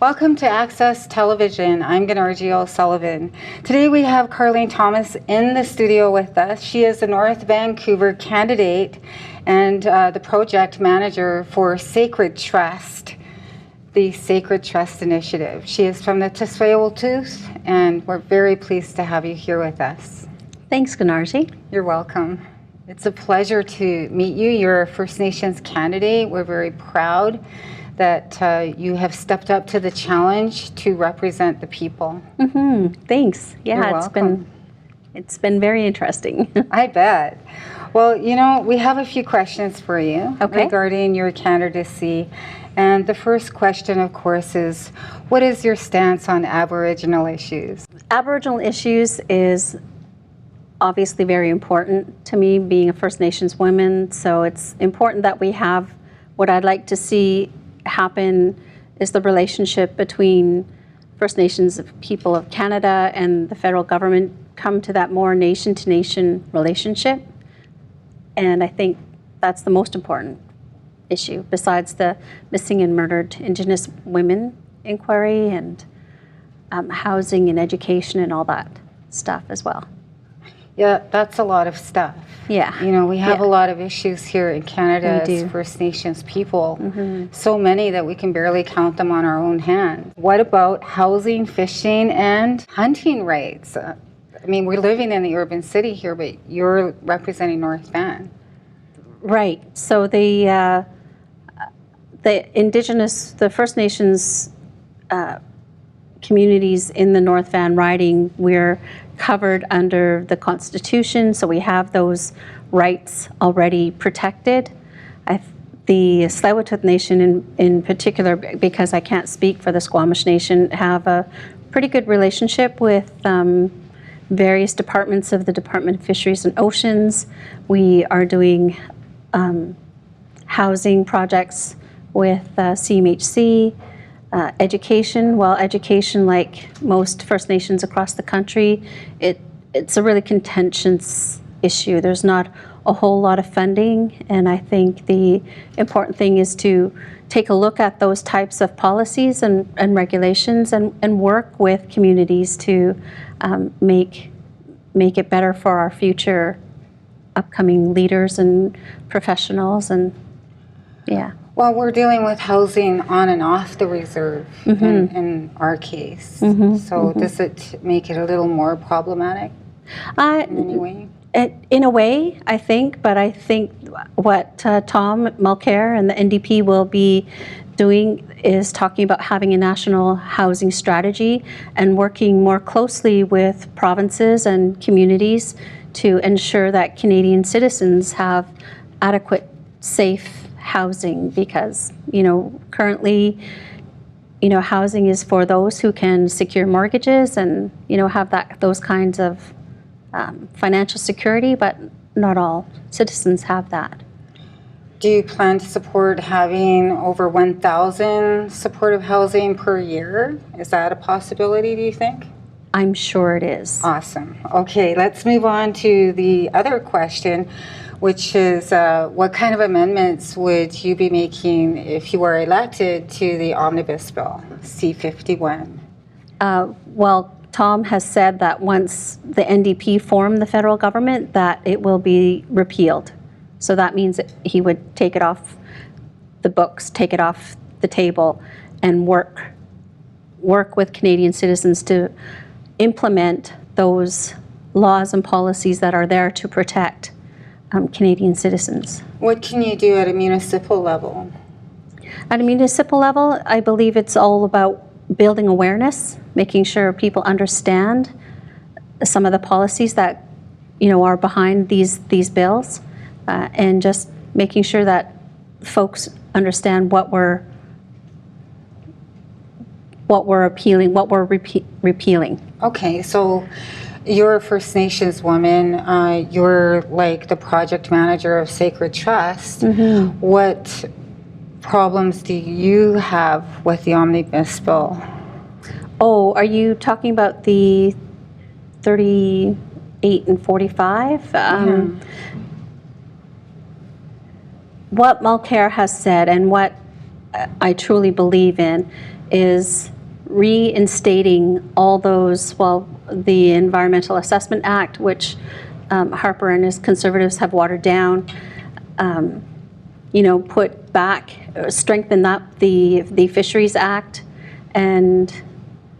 Welcome to Access Television. I'm Gunargie O'Sullivan. Today we have Carleen Thomas in the studio with us. She is a North Vancouver candidate and the project manager for Sacred Trust, the Sacred Trust Initiative. She is from the Tsleil-Waututh, and we're very pleased to have you here with us. Thanks, Gunargie. You're welcome. It's a pleasure to meet you. You're a First Nations candidate. We're very proud that you have stepped up to the challenge to represent the people. Thanks. Yeah, You're it's been very interesting. I bet. Well, you know, we have a few questions for you regarding your candidacy. And the first question, of course, is what is your stance on Aboriginal issues? Aboriginal issues is obviously very important to me, being a First Nations woman. So it's important that we have what I'd like to see happen is the relationship between First Nations people of Canada and the federal government come to that more nation-to-nation relationship. And I think that's the most important issue, besides the missing and murdered Indigenous women inquiry and housing and education and all that stuff as well. Yeah, that's a lot of stuff. Yeah. You know, we have a lot of issues here in Canada as First Nations people. So many that we can barely count them on our own hands. What about housing, fishing, and hunting rights? I mean, we're living in the urban city here, but you're representing North Van. Right. So the Indigenous, the First Nations communities in the North Van riding, we're covered under the Constitution, so we have those rights already protected. The Tsleil-Waututh Nation in particular, because I can't speak for the Squamish Nation, have a pretty good relationship with various departments of the Department of Fisheries and Oceans. We are doing housing projects with CMHC. Education, well, education, like most First Nations across the country, it's a really contentious issue. There's not a whole lot of funding, and I think the important thing is to take a look at those types of policies and regulations and work with communities to make it better for our future upcoming leaders and professionals, and yeah. Well, we're dealing with housing on and off the reserve in our case. So does it make it a little more problematic in any way? In a way, I think, but I think what Tom Mulcair and the NDP will be doing is talking about having a national housing strategy and working more closely with provinces and communities to ensure that Canadian citizens have adequate, safe housing, because, you know, currently, you know, housing is for those who can secure mortgages and, you know, have those kinds of financial security, but not all citizens have that. Do you plan to support having over 1,000 supportive housing per year? Is that a possibility, do you think? I'm sure it is. Awesome. Okay, let's move on to the other question, which is what kind of amendments would you be making if you were elected to the Omnibus bill, C-51? Well, Tom has said that once the NDP form the federal government, that it will be repealed. So that means that he would take it off the books, take it off the table, and work with Canadian citizens to implement those laws and policies that are there to protect Canadian citizens. What can you do at a municipal level? At a municipal level, I believe it's all about building awareness, making sure people understand some of the policies that, you know, are behind these bills, and just making sure that folks understand what we're repealing. Okay, so you're a First Nations woman. You're like the project manager of Sacred Trust. What problems do you have with the Omnibus bill? Oh, are you talking about the 38 and 45? What Mulcair has said, and what I truly believe in, is reinstating all those, well, the Environmental Assessment Act, which Harper and his Conservatives have watered down, put back, strengthen up the Fisheries Act, and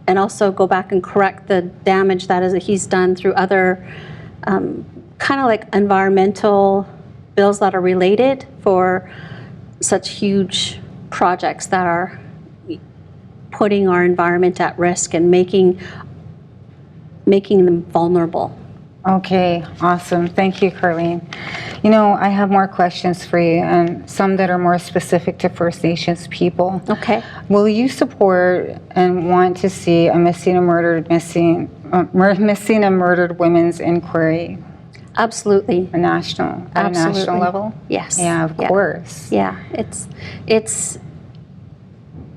also go back and correct the damage that he's done through other kind of like environmental bills that are related for such huge projects that are putting our environment at risk and making them vulnerable. Okay, awesome. Thank you, Carleen. I have more questions for you, and some that are more specific to First Nations people. Okay. Will you support and want to see a missing and murdered women's inquiry? Absolutely. At a national level? Yes. Yeah, of course. Yeah, it's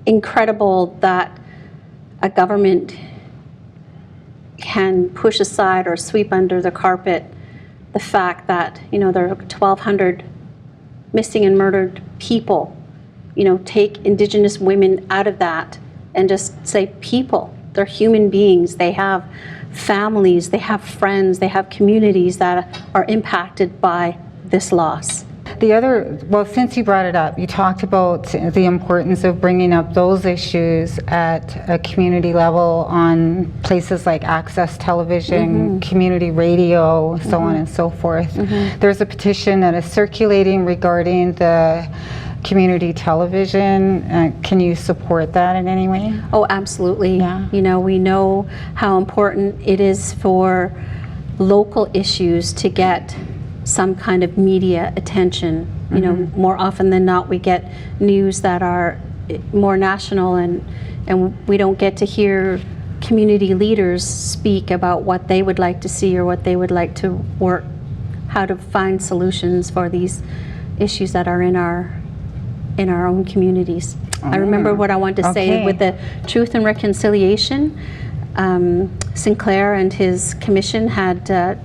incredible that a government can push aside or sweep under the carpet the fact that, there are 1,200 missing and murdered people, take Indigenous women out of that and just say people. They're human beings. They have families, they have friends, they have communities that are impacted by this loss. Since you brought it up, you talked about the importance of bringing up those issues at a community level on places like Access Television, community radio, so on and so forth. There's a petition that is circulating regarding the community television. Can you support that in any way? Oh, absolutely. Yeah. We know how important it is for local issues to get some kind of media attention. More often than not, we get news that are more national, and we don't get to hear community leaders speak about what they would like to see or what they would like to work, how to find solutions for these issues that are in our own communities. I remember what I wanted to say with the Truth and Reconciliation. Sinclair and his commission had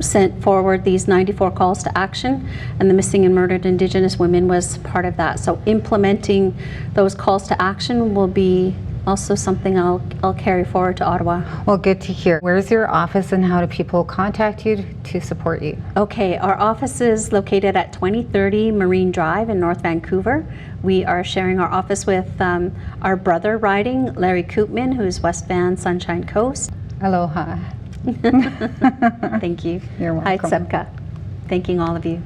sent forward these 94 calls to action, and the missing and murdered Indigenous women was part of that. So implementing those calls to action will be also something I'll carry forward to Ottawa. Well, good to hear. Where's your office and how do people contact you to support you? Okay, our office is located at 2030 Marine Drive in North Vancouver. We are sharing our office with our brother riding, Larry Koopman, who's West Van Sunshine Coast. Aloha. Thank you. You're welcome. Hi, Tsepka. Thanking all of you.